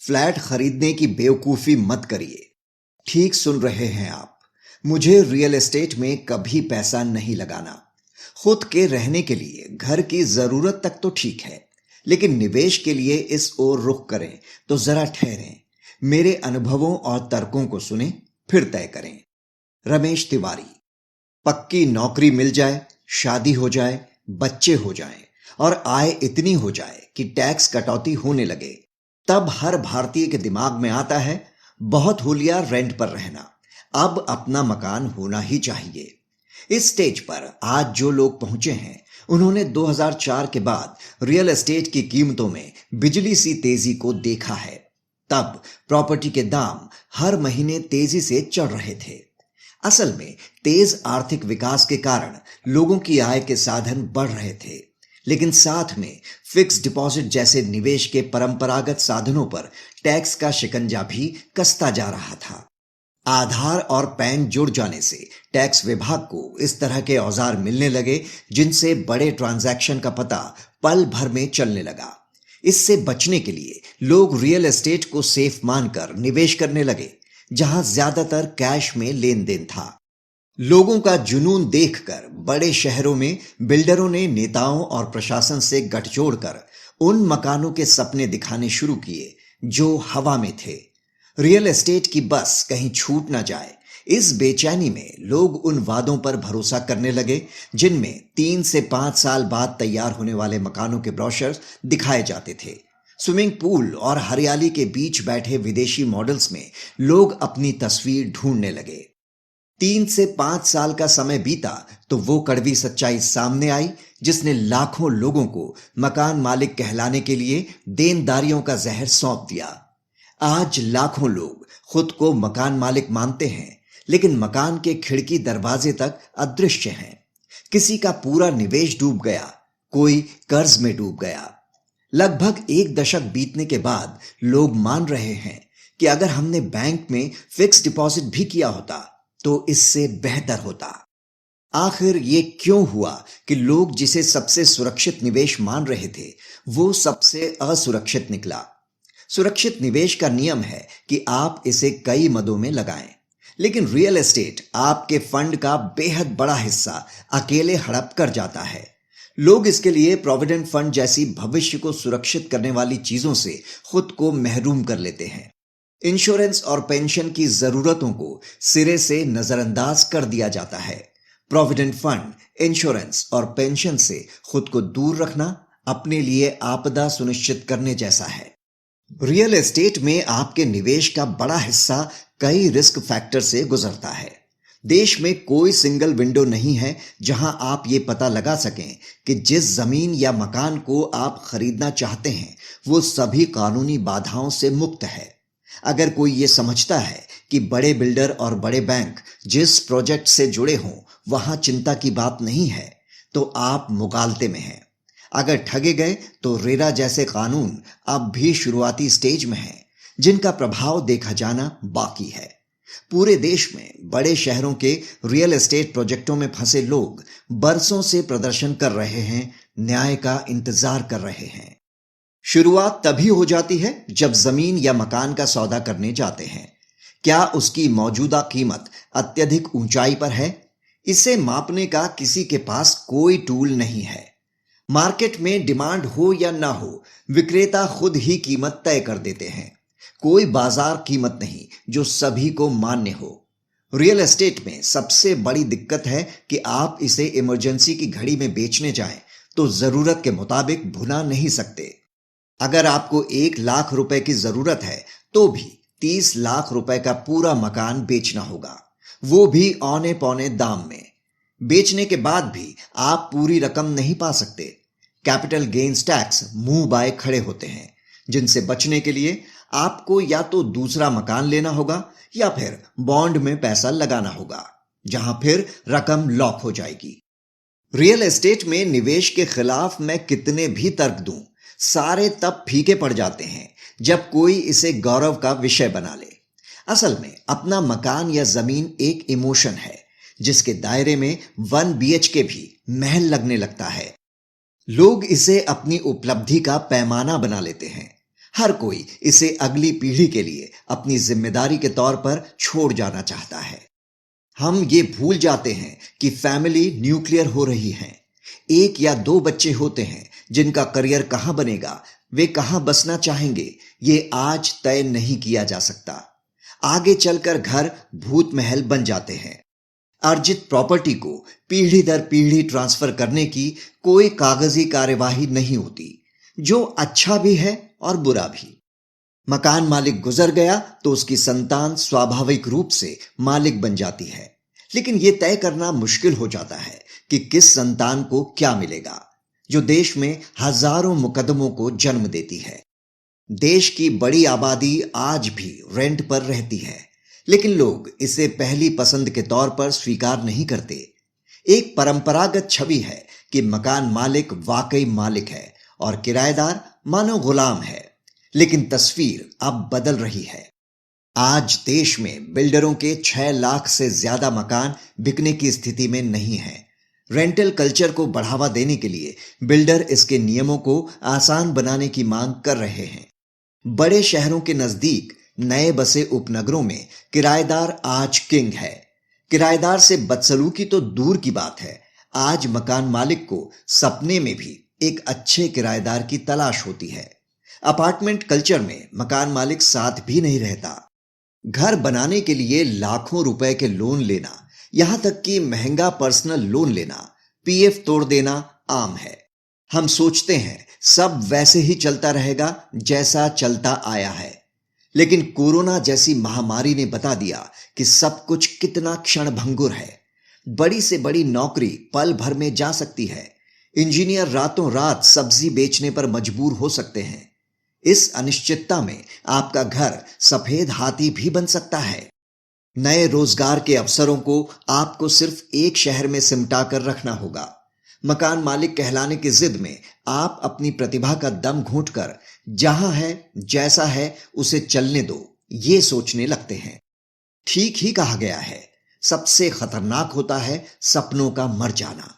Flat खरीदने की बेवकूफी मत करिए। ठीक सुन रहे हैं आप। मुझे रियल एस्टेट में कभी पैसा नहीं लगाना। खुद के रहने के लिए घर की जरूरत तक तो ठीक है, लेकिन निवेश के लिए इस ओर रुख करें तो जरा ठहरें। मेरे अनुभवों और तर्कों को सुने, फिर तय करें। रमेश तिवारी। पक्की नौकरी मिल जाए, शादी हो जाए, बच्चे हो जाएं और आय इतनी हो जाए कि टैक्स कटौती होने लगे, तब हर भारतीय के दिमाग में आता है बहुत हो लिया रेंट पर रहना, अब अपना मकान होना ही चाहिए। इस स्टेज पर आज जो लोग पहुंचे हैं, उन्होंने 2004 के बाद रियल एस्टेट की कीमतों में बिजली सी तेजी को देखा है। तब प्रॉपर्टी के दाम हर महीने तेजी से चढ़ रहे थे। असल में तेज आर्थिक विकास के कारण लोगों की आय के साधन बढ़ रहे थे, लेकिन साथ में फिक्स डिपॉजिट जैसे निवेश के परंपरागत साधनों पर टैक्स का शिकंजा भी कसता जा रहा था। आधार और पैन जुड़ जाने से टैक्स विभाग को इस तरह के औजार मिलने लगे जिनसे बड़े ट्रांजैक्शन का पता पल भर में चलने लगा। इससे बचने के लिए लोग रियल एस्टेट को सेफ मानकर निवेश करने लगे, जहां ज्यादातर कैश में लेन देन था। लोगों का जुनून देखकर बड़े शहरों में बिल्डरों ने नेताओं और प्रशासन से गठजोड़ कर उन मकानों के सपने दिखाने शुरू किए जो हवा में थे। रियल एस्टेट की बस कहीं छूट ना जाए, इस बेचैनी में लोग उन वादों पर भरोसा करने लगे जिनमें 3 से 5 साल बाद तैयार होने वाले मकानों के ब्रोशर्स दिखाए जाते थे। स्विमिंग पूल और हरियाली के बीच बैठे विदेशी मॉडल्स में लोग अपनी तस्वीर ढूंढने लगे। 3 से 5 साल का समय बीता तो वो कड़वी सच्चाई सामने आई जिसने लाखों लोगों को मकान मालिक कहलाने के लिए देनदारियों का जहर सौंप दिया। आज लाखों लोग खुद को मकान मालिक मानते हैं, लेकिन मकान के खिड़की दरवाजे तक अदृश्य हैं। किसी का पूरा निवेश डूब गया, कोई कर्ज में डूब गया। लगभग 1 दशक बीतने के बाद लोग मान रहे हैं कि अगर हमने बैंक में फिक्स डिपॉजिट भी किया होता तो इससे बेहतर होता। आखिर ये क्यों हुआ कि लोग जिसे सबसे सुरक्षित निवेश मान रहे थे, वो सबसे असुरक्षित निकला? सुरक्षित निवेश का नियम है कि आप इसे कई मदों में लगाएं, लेकिन रियल एस्टेट आपके फंड का बेहद बड़ा हिस्सा अकेले हड़प कर जाता है। लोग इसके लिए प्रोविडेंट फंड जैसी भविष्य को सुरक्षित करने वाली चीजों से खुद को महरूम कर लेते हैं। इंश्योरेंस और पेंशन की जरूरतों को सिरे से नजरअंदाज कर दिया जाता है। प्रोविडेंट फंड, इंश्योरेंस और पेंशन से खुद को दूर रखना अपने लिए आपदा सुनिश्चित करने जैसा है। रियल एस्टेट में आपके निवेश का बड़ा हिस्सा कई रिस्क फैक्टर से गुजरता है। देश में कोई सिंगल विंडो नहीं है जहां आप ये पता लगा सकें कि जिस जमीन या मकान को आप खरीदना चाहते हैं वो सभी कानूनी बाधाओं से मुक्त है। अगर कोई ये समझता है कि बड़े बिल्डर और बड़े बैंक जिस प्रोजेक्ट से जुड़े हों वहां चिंता की बात नहीं है, तो आप मुगालते में हैं। अगर ठगे गए तो रेरा जैसे कानून अब भी शुरुआती स्टेज में हैं, जिनका प्रभाव देखा जाना बाकी है। पूरे देश में बड़े शहरों के रियल एस्टेट प्रोजेक्टों में फंसे लोग बरसों से प्रदर्शन कर रहे हैं, न्याय का इंतजार कर रहे हैं। शुरुआत तभी हो जाती है जब जमीन या मकान का सौदा करने जाते हैं। क्या उसकी मौजूदा कीमत अत्यधिक ऊंचाई पर है? इसे मापने का किसी के पास कोई टूल नहीं है। मार्केट में डिमांड हो या ना हो, विक्रेता खुद ही कीमत तय कर देते हैं। कोई बाजार कीमत नहीं जो सभी को मान्य हो। रियल एस्टेट में सबसे बड़ी दिक्कत है कि आप इसे इमरजेंसी की घड़ी में बेचने जाएं तो जरूरत के मुताबिक भुना नहीं सकते। अगर आपको 1 लाख रुपए की जरूरत है तो भी 30 लाख रुपए का पूरा मकान बेचना होगा, वो भी औने पौने दाम में। बेचने के बाद भी आप पूरी रकम नहीं पा सकते। कैपिटल गेन्स टैक्स मुंह बाय खड़े होते हैं, जिनसे बचने के लिए आपको या तो दूसरा मकान लेना होगा या फिर बॉन्ड में पैसा लगाना होगा, जहां फिर रकम लॉक हो जाएगी। रियल एस्टेट में निवेश के खिलाफ मैं कितने भी तर्क दूं, सारे तब फीके पड़ जाते हैं जब कोई इसे गौरव का विषय बना ले। असल में अपना मकान या जमीन एक इमोशन है जिसके दायरे में 1 BHK भी महल लगने लगता है। लोग इसे अपनी उपलब्धि का पैमाना बना लेते हैं। हर कोई इसे अगली पीढ़ी के लिए अपनी जिम्मेदारी के तौर पर छोड़ जाना चाहता है। हम ये भूल जाते हैं कि फैमिली न्यूक्लियर हो रही है। एक या दो बच्चे होते हैं जिनका करियर कहां बनेगा, वे कहां बसना चाहेंगे, ये आज तय नहीं किया जा सकता। आगे चलकर घर भूत महल बन जाते हैं। अर्जित प्रॉपर्टी को पीढ़ी दर पीढ़ी ट्रांसफर करने की कोई कागजी कार्यवाही नहीं होती, जो अच्छा भी है और बुरा भी। मकान मालिक गुजर गया तो उसकी संतान स्वाभाविक रूप से मालिक बन जाती है, लेकिन यह तय करना मुश्किल हो जाता है कि किस संतान को क्या मिलेगा, जो देश में हजारों मुकदमों को जन्म देती है। देश की बड़ी आबादी आज भी रेंट पर रहती है, लेकिन लोग इसे पहली पसंद के तौर पर स्वीकार नहीं करते। एक परंपरागत छवि है कि मकान मालिक वाकई मालिक है और किराएदार मानो गुलाम है, लेकिन तस्वीर अब बदल रही है। आज देश में बिल्डरों के 6 लाख से ज्यादा मकान बिकने की स्थिति में नहीं है। रेंटल कल्चर को बढ़ावा देने के लिए बिल्डर इसके नियमों को आसान बनाने की मांग कर रहे हैं। बड़े शहरों के नजदीक नए बसे उपनगरों में किराएदार आज किंग है। किराएदार से बदसलूकी तो दूर की बात है, आज मकान मालिक को सपने में भी एक अच्छे किराएदार की तलाश होती है। अपार्टमेंट कल्चर में मकान मालिक साथ भी नहीं रहता। घर बनाने के लिए लाखों रुपए के लोन लेना, यहां तक कि महंगा पर्सनल लोन लेना, पीएफ तोड़ देना आम है। हम सोचते हैं सब वैसे ही चलता रहेगा जैसा चलता आया है, लेकिन कोरोना जैसी महामारी ने बता दिया कि सब कुछ कितना क्षणभंगुर है। बड़ी से बड़ी नौकरी पल भर में जा सकती है। इंजीनियर रातों रात सब्जी बेचने पर मजबूर हो सकते हैं। इस अनिश्चितता में आपका घर सफेद हाथी भी बन सकता है। नए रोजगार के अवसरों को आपको सिर्फ एक शहर में सिमटा कर रखना होगा। मकान मालिक कहलाने की जिद में आप अपनी प्रतिभा का दम घोंटकर जहां है जैसा है उसे चलने दो, ये सोचने लगते हैं। ठीक ही कहा गया है, सबसे खतरनाक होता है सपनों का मर जाना।